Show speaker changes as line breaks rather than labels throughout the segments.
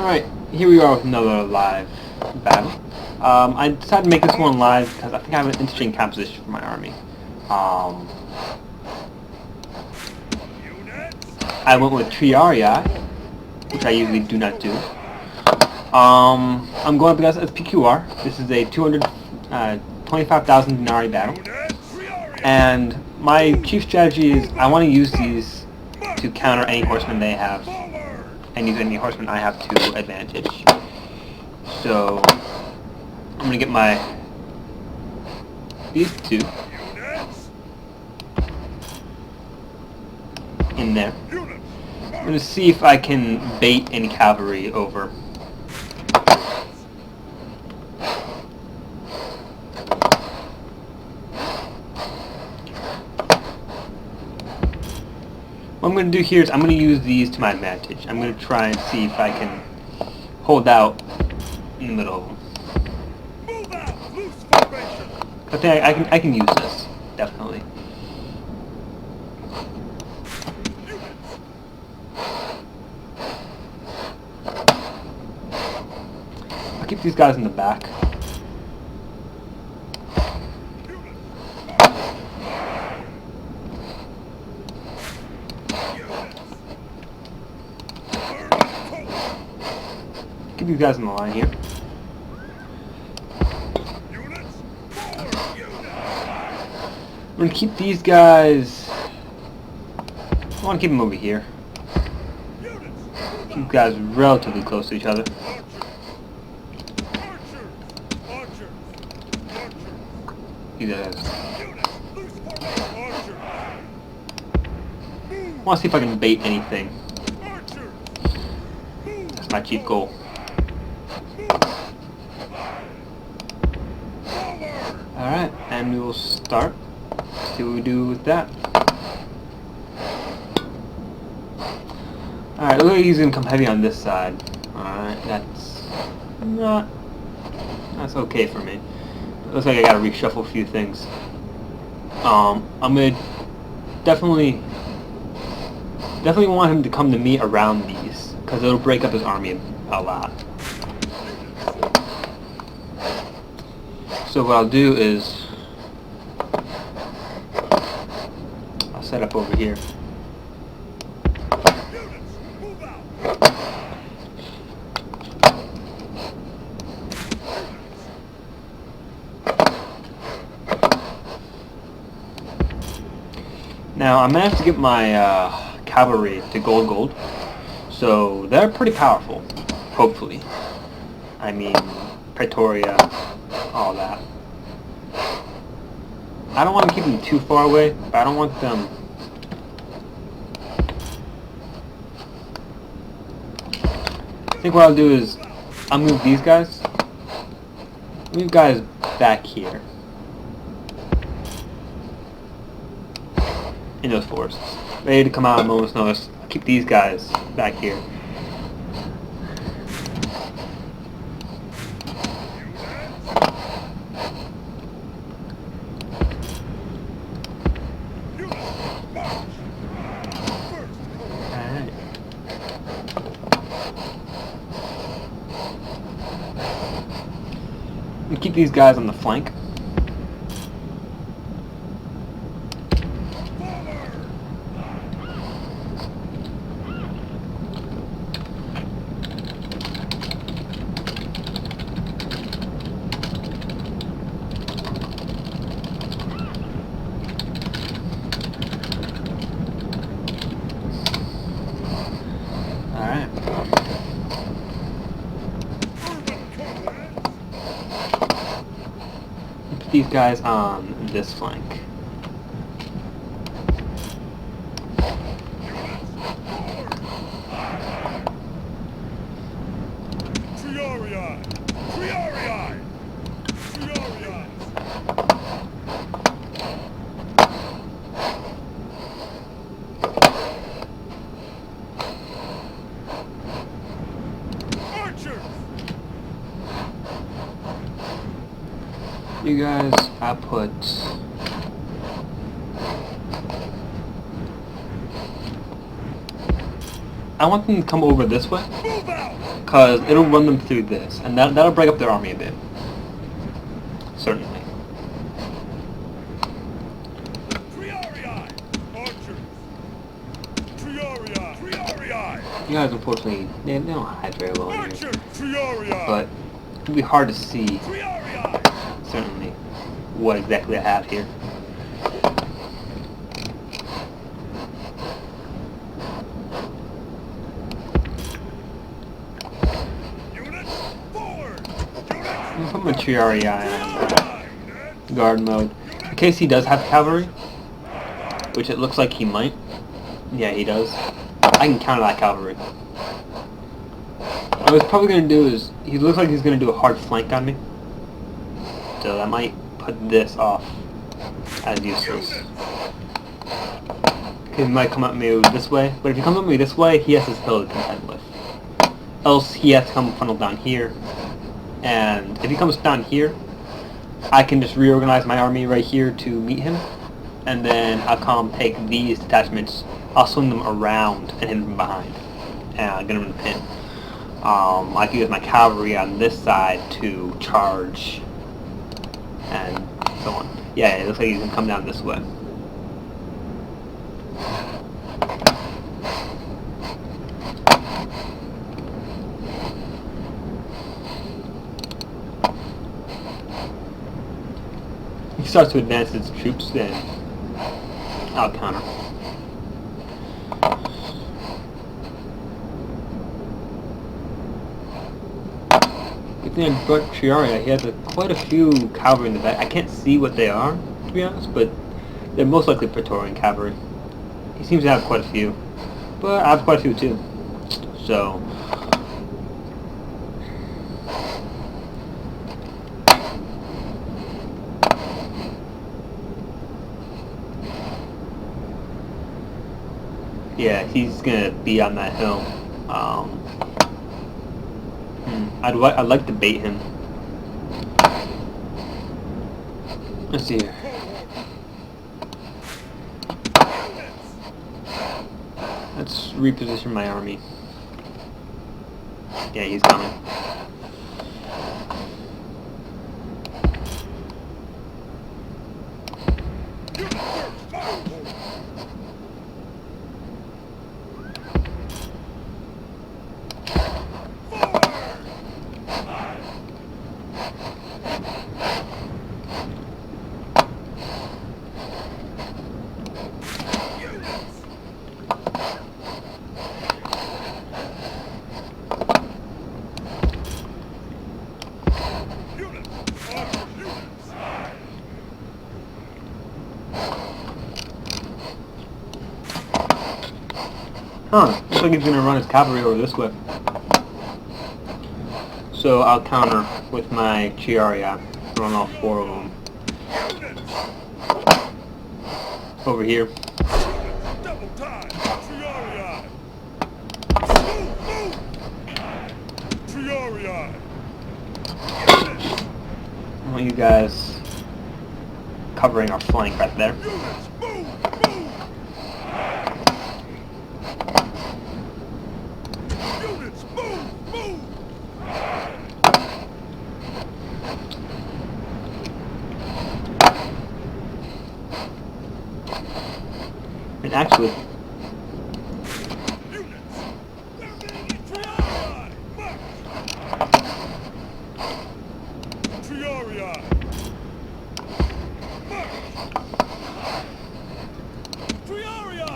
Alright, here we are with another live battle. I decided to make this one live because I think I have an interesting composition for my army. I went with Triarii, which I usually do not do. I'm going up against SPQR. This is a 25,000 denarii battle. And my chief strategy is I want to use these to counter any horsemen they have, and use any horsemen I have to advantage. So I'm gonna get these two in there. I'm gonna see if I can bait any cavalry over. What I'm going to do here is I'm going to use these to my advantage. I'm going to try and see if I can hold out in the middle of them. I think I can use this, definitely. I'll keep these guys in the back. Keep these guys in the line here. I'm going to keep these guys... I want to keep them over here. Keep guys relatively close to each other. These guys. I want to see if I can bait anything. That's my chief goal. Alright, and we will start. See what we do with that. Alright, looks like he's gonna come heavy on this side. Alright, that's okay for me. It looks like I gotta reshuffle a few things. I'm gonna definitely want him to come to me around these, because it'll break up his army a lot. So what I'll do is I'll set up over here. Now I managed to get my cavalry to gold, so they're pretty powerful, hopefully. I mean, Pretoria, all that. I don't want to keep them too far away, but I don't want them... I think what I'll do is I'll move these guys. Move guys back here. In those forests. Ready to come out at a moment's notice. I'll keep these guys back here. Keep these guys on the flank. Alright. These guys on this flank.
Triarii! Triarii! Triarii! Archers!
You guys, I put... I want them to come over this way.
Move out!
because it'll run them through this, and that'll break up their army a bit. Certainly.
Triarii! Archers! Triarii! Triarii!
You guys, unfortunately, they don't hide very well in
Archer!
here.
Triarii!
But it'll be hard to see,
Triarii!
certainly, what exactly I have here.
Units forward! Units
I'm put my Triarii on guard mode. In case he does have cavalry, which it looks like he might. Yeah, he does. I can counter that cavalry. What I was probably going to do is, he looks like he's going to do a hard flank on me. So I might put this off as useless. He might come at me this way, but if he comes at me this way, he has his hill to contend with. Else he has to come funnel down here. And if he comes down here, I can just reorganize my army right here to meet him. And then I'll come take these detachments, I'll swing them around and hit him from behind. And I'll get him in the pin. I can use my cavalry on this side to charge and so on. Yeah, it looks like he can come down this way. If he starts to advance his troops, then I'll counter. Good thing I brought Triarii. He has quite a few cavalry in the back. I can't see what they are, to be honest, but they're most likely Praetorian cavalry. He seems to have quite a few, but I have quite a few too. So yeah, he's gonna be on that hill. I'd like to bait him. Let's see here. Let's reposition my army. Yeah, he's coming. Huh, looks like he's gonna run his cavalry over this way. So I'll counter with my Triarii, run all four of them over here.
double time! Triarii! Triarii!
I want you guys covering our flank right there.
Units move! Units move!
And actually,
Units! Triarii! March! Triarii! March! Triarii!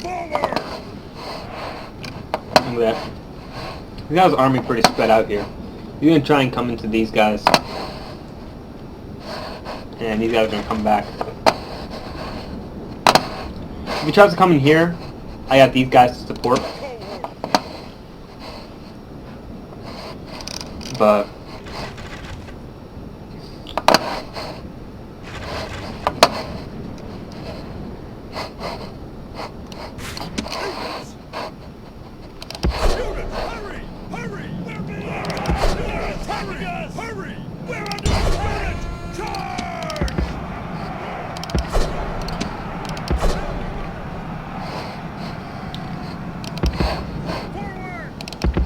Forward!
look at that. He got his army pretty spread out here. He's gonna try and come into these guys. And these guys are gonna come back. If he tries to come in here, I got these guys to support. But
Units, hurry! Hurry! They're being attacked! Hurry! Hurry! We're under threat! Charge! Forward!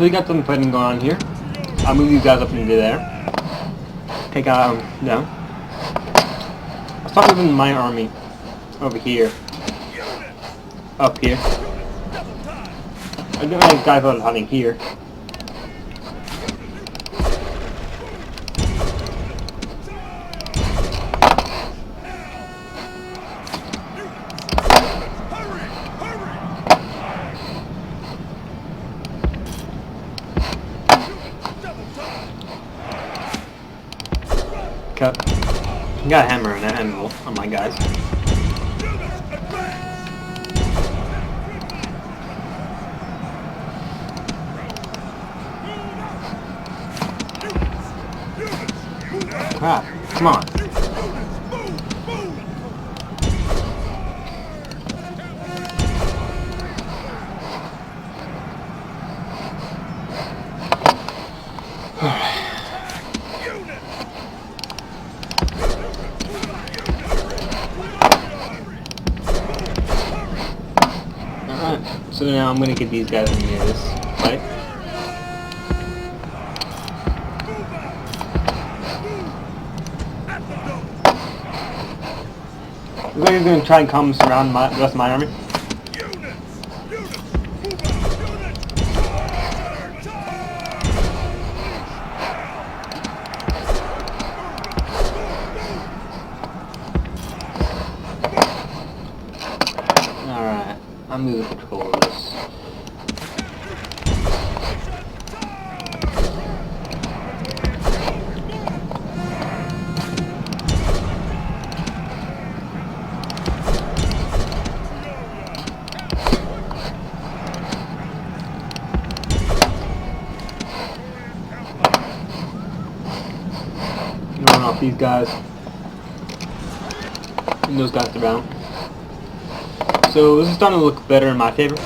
So we got some fighting going on here. I'll move you guys up into there. Take out them. I'll start moving my army over here. Up here. I don't know these guys are hunting here. Got a hammer and an anvil on my guys. Crap, come on. So now I'm gonna get these guys into this fight. Looks like he's gonna try and come surround the rest of my army. Alright, I'm losing control of this. Run off these guys. And those guys around. So this is starting to look better in my favor.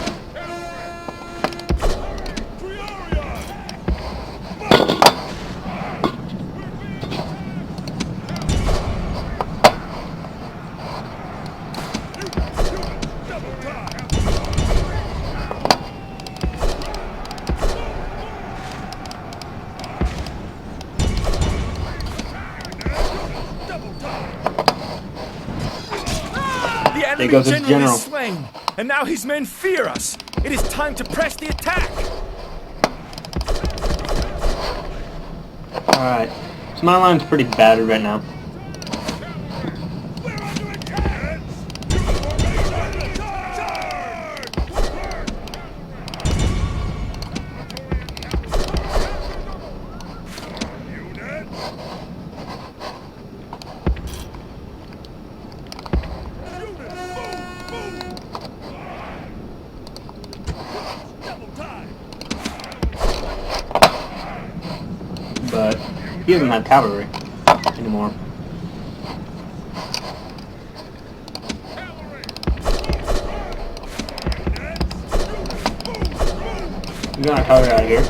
There goes his general. Is slain, and now his men fear us. It is time to press the attack.
Alright, so my line's pretty battered right now. But he doesn't have cavalry anymore. We got our cavalry out of here.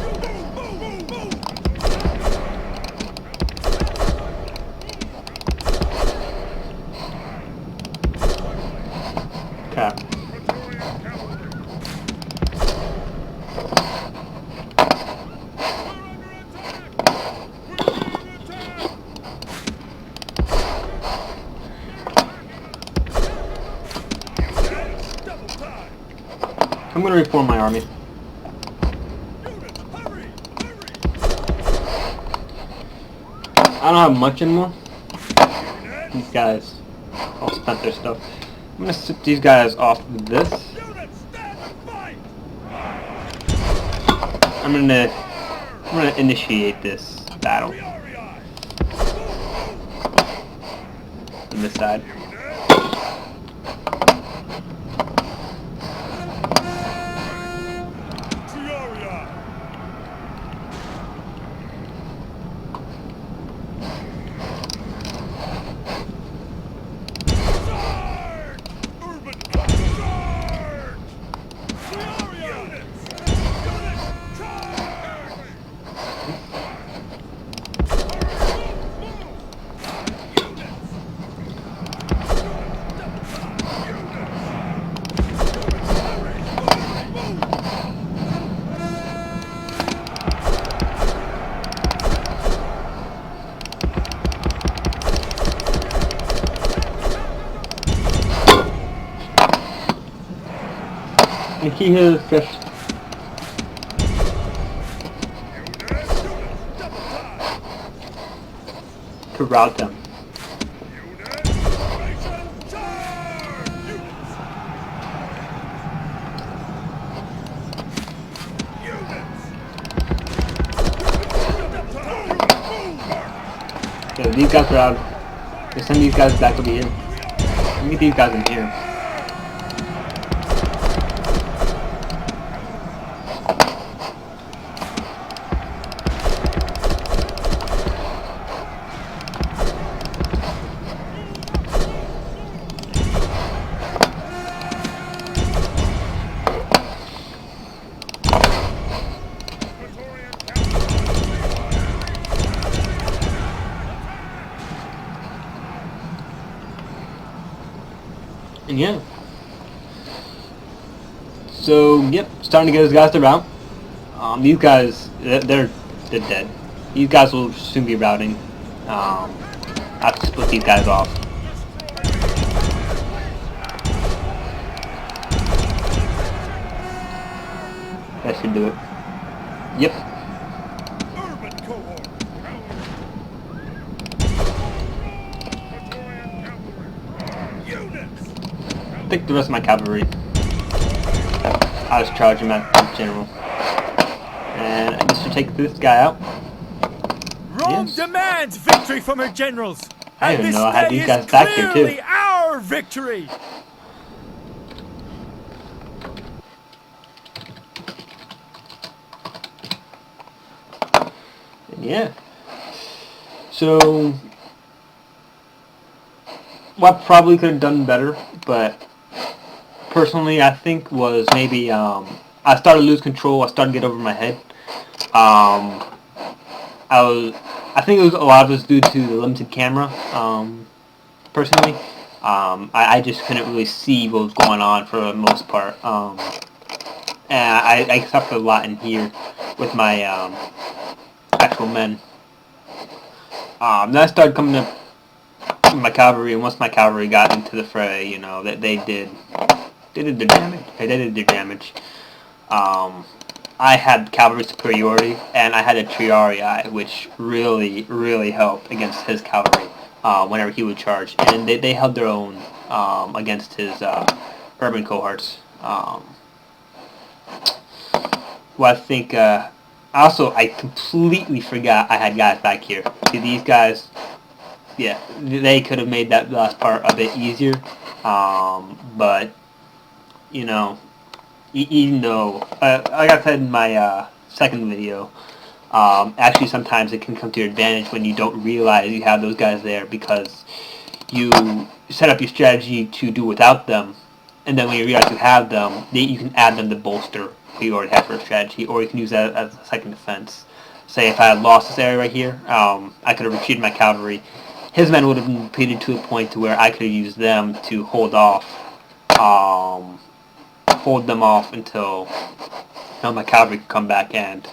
Okay. I'm going to reform my army. I don't have much anymore. These guys all spent their stuff. I'm going to sit these guys off of this. I'm going to initiate this battle on this side. key here is just to route them. Yeah, these guys are out. Let's send these guys back over here. Let me get these guys in here. And yeah. So yep, starting to get his guys to route. These guys, they're dead. These guys will soon be routing. I have to split these guys off. That should do it. Yep.
Urban cohort. Units.
Take the rest of my cavalry. I'll just charge him at general. And I guess to take this guy out.
Rome demands victory from her generals.
I
And
didn't
this
know I had
day
these
is
guys back here, too.
clearly our victory.
Yeah. So, what probably could have done better, but personally I think was maybe I started to lose control. I started to get over my head. I think it was a lot of it was due to the limited camera. Personally, I just couldn't really see what was going on for the most part. And I suffered a lot in here with my actual men. Then I started coming up with my cavalry, and once my cavalry got into the fray, you know, that they did their damage. They did their damage. I had cavalry superiority, and I had a Triarii, which really helped against his cavalry whenever he would charge, and they held their own against his urban cohorts. Well, I think also I completely forgot I had guys back here. See, these guys, yeah, they could have made that last part a bit easier, but you know, even though, like I said in my second video, actually sometimes it can come to your advantage when you don't realize you have those guys there, because you set up your strategy to do without them, and then when you realize you have them, you can add them to bolster what you already have for a strategy, or you can use that as a second defense. Say if I had lost this area right here, I could have retreated my cavalry. His men would have been depleted to a point to where I could have used them to hold them off until my cavalry could come back and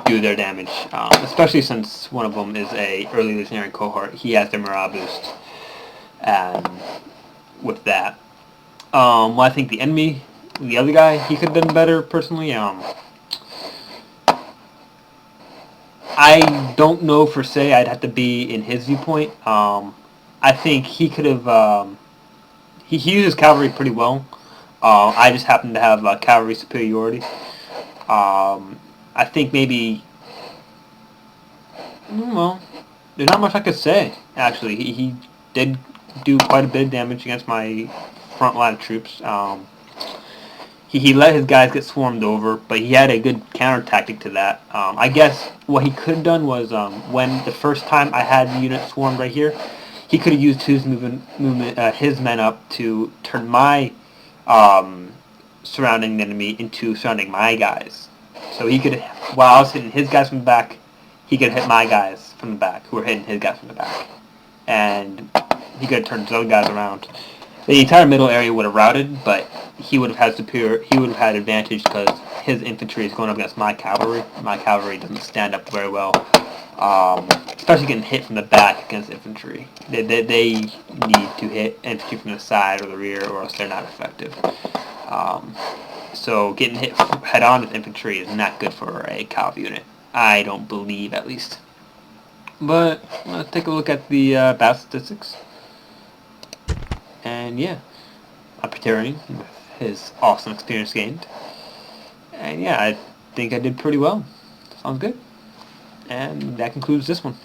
do their damage. Especially since one of them is a early legionary cohort, he has their morale boost, and with that, well, I think the enemy, the other guy, he could have done better personally. I don't know for say. I'd have to be in his viewpoint. I think he could have. He uses cavalry pretty well. I just happen to have cavalry superiority. I think maybe. Well, there's not much I could say. Actually, he did do quite a bit of damage against my front line of troops. He let his guys get swarmed over, but he had a good counter tactic to that. I guess what he could have done was when the first time I had the unit swarmed right here, he could have used his his men up to turn my surrounding the enemy into surrounding my guys. So he could, while I was hitting his guys from the back, he could hit my guys from the back, who were hitting his guys from the back, and he could have turned his other guys around. The entire middle area would have routed, but he would have had advantage because his infantry is going up against my cavalry. My cavalry doesn't stand up very well, especially getting hit from the back against infantry. They need to hit infantry from the side or the rear, or else they're not effective. So getting hit head-on with infantry is not good for a cavalry unit. I don't believe, at least. But let's take a look at the battle statistics. And yeah, Triarii with his awesome experience gained. And yeah, I think I did pretty well. Sounds good. And that concludes this one.